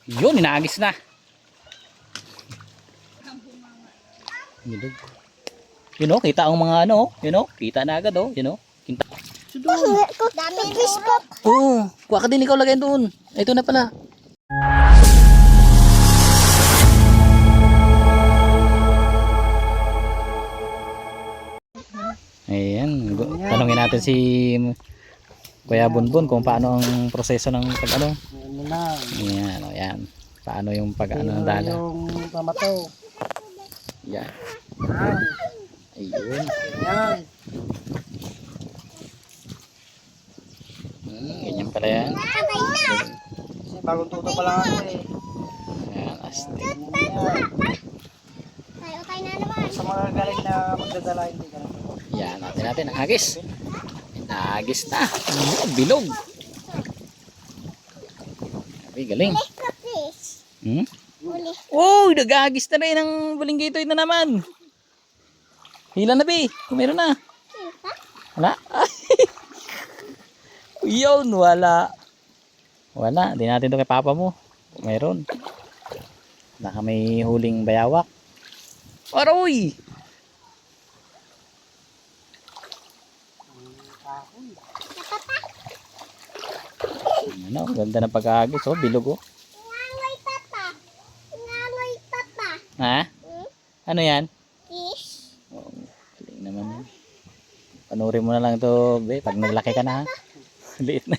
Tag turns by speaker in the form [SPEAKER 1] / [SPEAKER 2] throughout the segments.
[SPEAKER 1] Yun, inaagis na. Bilog. Yun o, kita ang mga ano, yun o, kita na agad o, yun o. Kita.
[SPEAKER 2] Dami fish po.
[SPEAKER 1] Oo, kuha ka din ikaw lagay doon. Ito na pala. Ayan, tanungin natin si Kuya Bunbun kung paano ang proseso ng pag-ano. Ayan, o yan. Paano yung pag-ano ng dala.
[SPEAKER 3] Yung pamato.
[SPEAKER 1] Yan.
[SPEAKER 3] Yan.
[SPEAKER 1] Ayun.
[SPEAKER 3] Yan.
[SPEAKER 1] Ganyan pala yan.
[SPEAKER 3] Kasi bagong tuto pa lang ako eh.
[SPEAKER 1] Ayan, astig.
[SPEAKER 2] Tayo na naman.
[SPEAKER 3] Sa mga galing na magdadala hindi ka na.
[SPEAKER 1] Yan, natin ang hagis. Nagis na. Bilog. Ay, galing.
[SPEAKER 2] Fish.
[SPEAKER 1] Hmm?
[SPEAKER 2] Uli.
[SPEAKER 1] Oh, nagagis na rin ang bulinggito ito naman. Hila na be, kung meron na. Wala. Yun, wala. Wala, di natin ito kay papa mo. Kung meron. Baka may huling bayawak. Aroy! Ano, ganda ng pagkagis. Oh, bilog oh.
[SPEAKER 2] Ngangoy papa. Ngangoy papa.
[SPEAKER 1] Ha? Ano yan?
[SPEAKER 2] Fish.
[SPEAKER 1] Oh, galing naman yan. Panurin mo na lang ito, be, pag naglaki ka na ha. Liit na.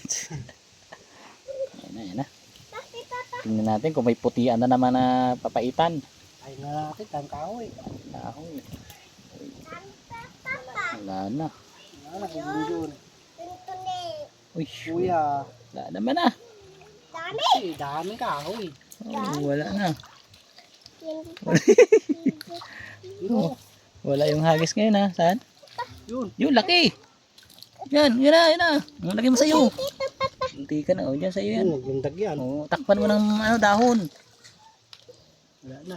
[SPEAKER 1] Ayan na.
[SPEAKER 2] Papi papa.
[SPEAKER 1] Tingnan natin kung may putian na naman na papaitan.
[SPEAKER 3] Ay na natin, tang kahoy.
[SPEAKER 1] Kahoy.
[SPEAKER 2] Papa.
[SPEAKER 1] Wala na.
[SPEAKER 3] Wala na, kung
[SPEAKER 2] Ganito na.
[SPEAKER 1] Uy,
[SPEAKER 3] kuya.
[SPEAKER 1] wala naman na.
[SPEAKER 2] Dami.
[SPEAKER 3] Kasi daming kahoy.
[SPEAKER 1] Oh, wala na.
[SPEAKER 3] Yun.
[SPEAKER 1] Wala yung hagis ngayon ha. Saan?
[SPEAKER 3] Yun.
[SPEAKER 1] Yung laki. Yan, yun na, yun na. Ang laki mo sa'yo. Hindi ka na. O, dyan sa'yo yan.
[SPEAKER 3] Yun, yung dagyan.
[SPEAKER 1] O, takpan mo ng ano, dahon.
[SPEAKER 3] Wala na.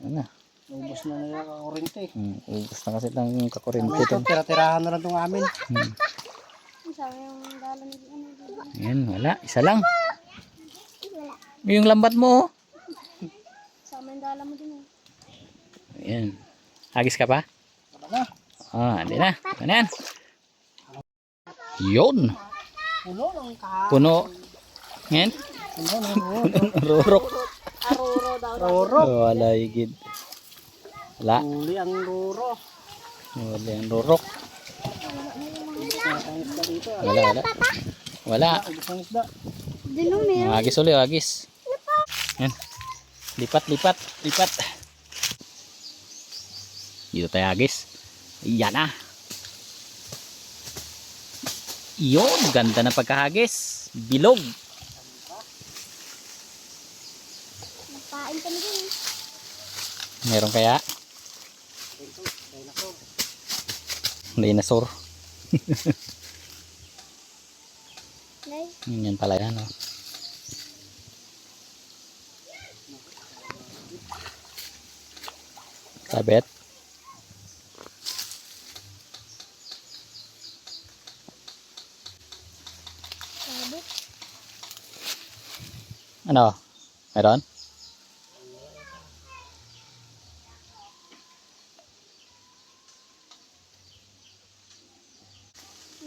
[SPEAKER 1] Ano na.
[SPEAKER 3] Ubus na nila kakurente.
[SPEAKER 1] Ubus na kasi ng kakurente
[SPEAKER 3] Ito,
[SPEAKER 1] ito.
[SPEAKER 3] tira-tirahan na lang itong amin.
[SPEAKER 2] Sama yung dalam ng ano.
[SPEAKER 1] Yan, wala. Isa lang. Yung lambat mo.
[SPEAKER 2] Sama yung dalam mo din.
[SPEAKER 1] Yan. Hagis ka pa?
[SPEAKER 3] Wala na.
[SPEAKER 1] Ah, hindi na. Ano yan? Yun.
[SPEAKER 3] Puno ng kahoy.
[SPEAKER 1] Puno. Yan.
[SPEAKER 3] Puno ng
[SPEAKER 1] Rurok.
[SPEAKER 2] Aruro daw.
[SPEAKER 3] roro.
[SPEAKER 1] Oh, wala higit. Wala.
[SPEAKER 3] Uli ang roro.
[SPEAKER 1] Wala yung rurok.
[SPEAKER 3] Ang isda dito.
[SPEAKER 1] Wala, wala. Wala.
[SPEAKER 3] Ubus ang isda.
[SPEAKER 2] Dinumi.
[SPEAKER 1] Hagis ulit, hagis. Yan. Lipat, lipat, lipat. Dito tayo hagis. Yan na. Yun, ganda na pagkahagis. Bilog.
[SPEAKER 2] Nagpain kami din.
[SPEAKER 1] Meron kaya? Dinosaur. Yan pala yan. Oh. Sabit. Ano? Meron?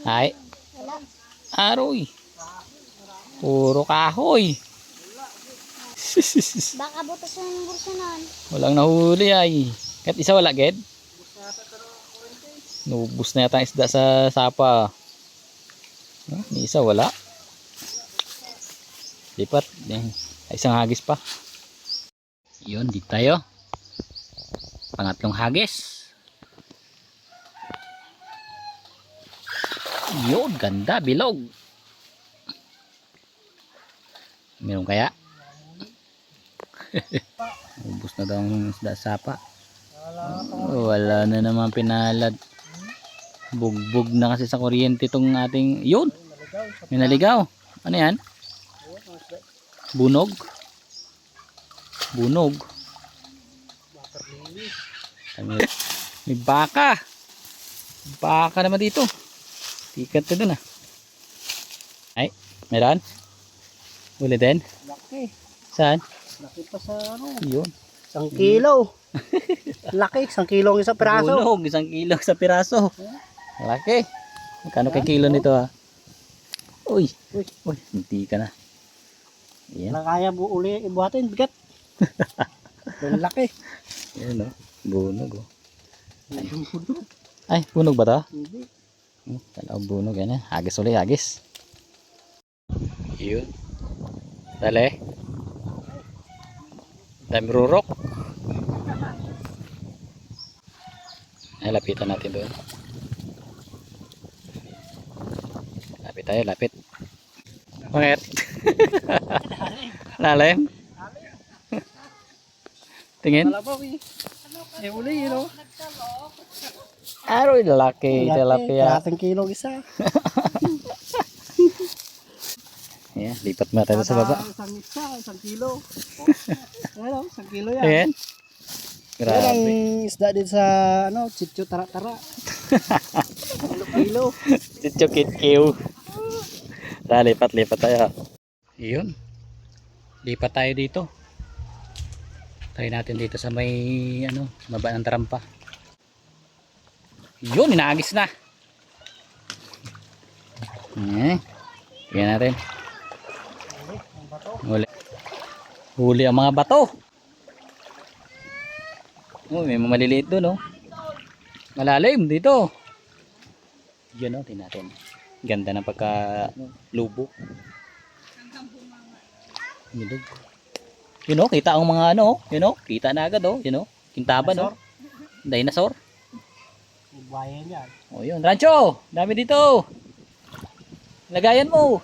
[SPEAKER 1] Ay. Aroy. Puro kahoy.
[SPEAKER 2] Baka butas yung bursanan.
[SPEAKER 1] Walang nahuli ay. Kahit isa wala, Ged? Nubus na yata ang isda sa sapa. May isa wala. Lipat. Isang hagis pa. Yun, dito tayo. Pangatlong hagis. Yun, ganda, bilog. Meron kaya? Ubus na daw ang isda sa sapa. Wala na naman pinalad. Bugbog na kasi sa kuryente itong ating... Yun! May naligaw. Ano yan? Bunog. Bunog. May baka. Baka naman dito. Tikat na dun ah. Ay, meron? Uli din?
[SPEAKER 3] Laki.
[SPEAKER 1] Saan?
[SPEAKER 3] Laki pa sa ano.
[SPEAKER 1] Yun.
[SPEAKER 3] 1 kilo. Laki, 1 kilo ang isang piraso.
[SPEAKER 1] Bunog, 1 kilo sa piraso. Laki. Magkano kay kilo nito ha? Uy.
[SPEAKER 3] Uy.
[SPEAKER 1] Uy, hindi ka na. Ayan.
[SPEAKER 3] Wala kaya uli ibuhatin, bigat. Ang laki.
[SPEAKER 1] Ayan o. Bunog o. Ay, bunog ba to?
[SPEAKER 3] Hindi.
[SPEAKER 1] Talaw bunog yan eh. Hagis ulit, hagis. Yun. Dali. Dami rurok. Ay, lapitan natin doon. Lapit tayo, lapit. Bakit? Lalim? Tingin?
[SPEAKER 3] Malabaw eh. Eh uli, you know.
[SPEAKER 1] Aroy, lalaki. Tilapia.
[SPEAKER 3] 1 kilo isa.
[SPEAKER 1] Ayan, lipat muna tayo sa baba.
[SPEAKER 3] Isang isa, 1 kilo. Ano, 1 kilo yan.
[SPEAKER 1] Ayan.
[SPEAKER 3] Yan ang
[SPEAKER 1] Grabe.
[SPEAKER 3] isda din sa ano, Chicho Tara-Tara. Kilo.
[SPEAKER 1] Sityo Kitkiw. Lipat tayo. Yun. Lipat tayo dito. Try natin dito sa may ano, baba ng trampa. Yun, inaagis na. Tingnan natin. Huli ang mga bato. Oh, may mga maliliit doon, oh. Malalim dito. Yun, oh, tingnan natin. Ganda ng pagka lubo. Yun, yun, oh, kita ang mga ano, yun, oh, kita na agad, oh, yun, oh, kintaban, oh. Dinosaur.
[SPEAKER 3] Bayan yan.
[SPEAKER 1] Oh, yun, rancho, dami dito. Lagayan mo.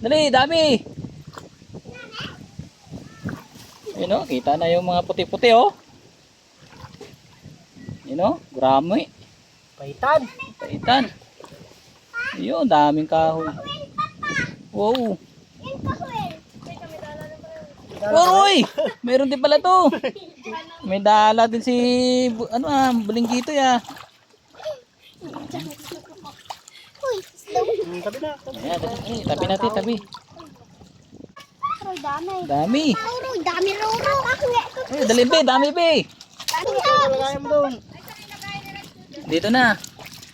[SPEAKER 1] Dali, dami. Yun, oh, kita na yung mga puti-puti, oh. Yun, oh, grami.
[SPEAKER 3] Paitan.
[SPEAKER 1] Paitan. Yun, daming kahoy. Wow. Uy! Meron din pala to. May dala din si Bulinggito ya.
[SPEAKER 3] Tabi na.
[SPEAKER 1] Ayan, tabi natin, tabi.
[SPEAKER 2] Aroy, dami.
[SPEAKER 1] Dami.
[SPEAKER 2] Aroy, dami roro.
[SPEAKER 1] Eh, dali be, dami be.
[SPEAKER 3] Lagayan mo doon.
[SPEAKER 1] Dito na.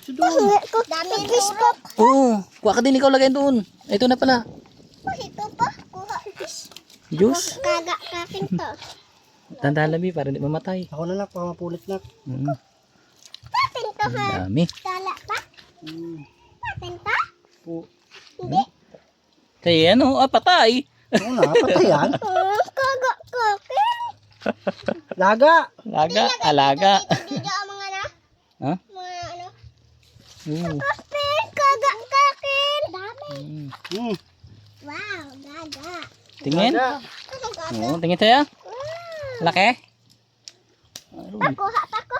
[SPEAKER 2] Dami biskop.
[SPEAKER 1] Oo, kuha ka din ikaw lagay doon. Ito na pala.
[SPEAKER 2] Ito pa. Kuha.
[SPEAKER 1] Juice.
[SPEAKER 2] Kaga kakin to.
[SPEAKER 1] Tanda labi para hindi mamatay.
[SPEAKER 3] Ako na lang, baka mapulit na.
[SPEAKER 2] Kakin to ha.
[SPEAKER 1] Dami.
[SPEAKER 2] Dala pa. Kakin to.
[SPEAKER 3] Oo
[SPEAKER 2] Hindi.
[SPEAKER 1] Kaya ano, patay.
[SPEAKER 3] na, patay yan.
[SPEAKER 2] Kaga kakin.
[SPEAKER 3] Laga.
[SPEAKER 1] Laga, alaga.
[SPEAKER 2] Dito ang mga na.
[SPEAKER 1] Ha?
[SPEAKER 2] Mga ano.
[SPEAKER 1] Oo.
[SPEAKER 2] Kaga kakin. Dami.
[SPEAKER 3] Hmm.
[SPEAKER 2] Wow, gaga.
[SPEAKER 1] Tingin.
[SPEAKER 3] Laga.
[SPEAKER 2] Ano gaga?
[SPEAKER 1] Oo, tingin tayo. Laki.
[SPEAKER 2] Kuha pa ko.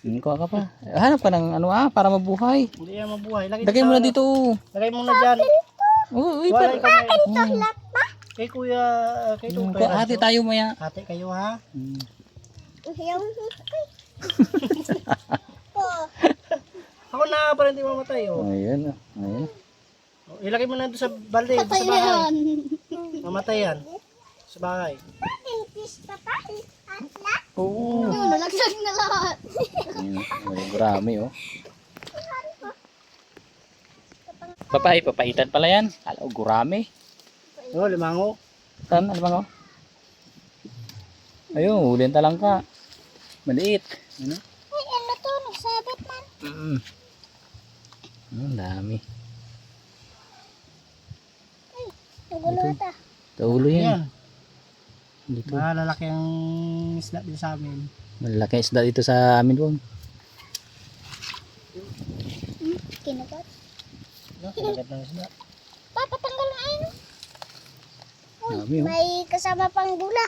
[SPEAKER 1] Kuha ka pa. Hanap ka ng ano para mabuhay.
[SPEAKER 3] Hindi yan mabuhay.
[SPEAKER 1] Lagay mo na dito.
[SPEAKER 3] Lagay mo na dyan.
[SPEAKER 1] Uy,
[SPEAKER 3] Wala
[SPEAKER 1] pero.
[SPEAKER 3] ikaw na.
[SPEAKER 2] Ito lahat pa.
[SPEAKER 3] Kay kuya, kay Tutoy.
[SPEAKER 1] Ate tayo maya.
[SPEAKER 3] Ate kayo ha.
[SPEAKER 2] Yung oh.
[SPEAKER 3] Ako na para hindi mamatay. Oh.
[SPEAKER 1] Ayun. Ayun.
[SPEAKER 3] Oh, ilagay mo na doon sa balde. Sa bahay. Mamatay yan. Sa bahay.
[SPEAKER 2] Pintis pa pa. Atla.
[SPEAKER 1] Oo.
[SPEAKER 2] Nalagsag na lahat.
[SPEAKER 1] Marami oh. Papaitan pala yan. Alam, gurami.
[SPEAKER 3] Oh, limango.
[SPEAKER 1] Tan, ano bang oh? Ayun, hulin talang ka. Maliit. Ano?
[SPEAKER 2] Ay, ano to? Nagsabit man.
[SPEAKER 1] Ang dami.
[SPEAKER 2] Nagulo ata.
[SPEAKER 1] Taulo yan.
[SPEAKER 3] Yan.
[SPEAKER 1] Dito.
[SPEAKER 3] Malalaki ang isda din sa amin.
[SPEAKER 1] Malaki isda dito sa amin doon.
[SPEAKER 2] Kinagat.
[SPEAKER 3] No, kinagat ng isda.
[SPEAKER 2] Papatanggal na ayun.
[SPEAKER 1] Dami oh.
[SPEAKER 2] May kasama pang gula.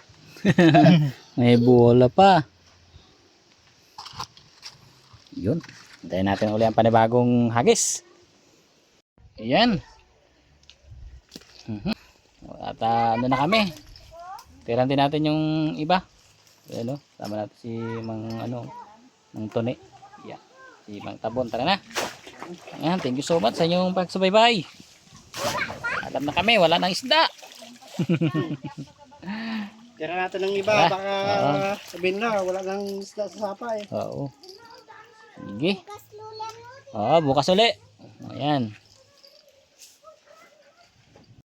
[SPEAKER 1] May bola pa. Yun. Hintayin natin uli ang panibagong hagis. Ayan. At ano na kami. Tiran din natin yung iba. Ayan o. Tama natin si Mang Tone. Yeah. Si Mang Tabon. Tara na. Ayan. Thank you so much sa inyong pagsubaybay. Alam na kami. Wala nang isda.
[SPEAKER 3] Tira natin ng iba, baka sabihin na, wala nang isda sa sapa eh.
[SPEAKER 1] Oo. Sige. Oo, bukas uli. Ayan.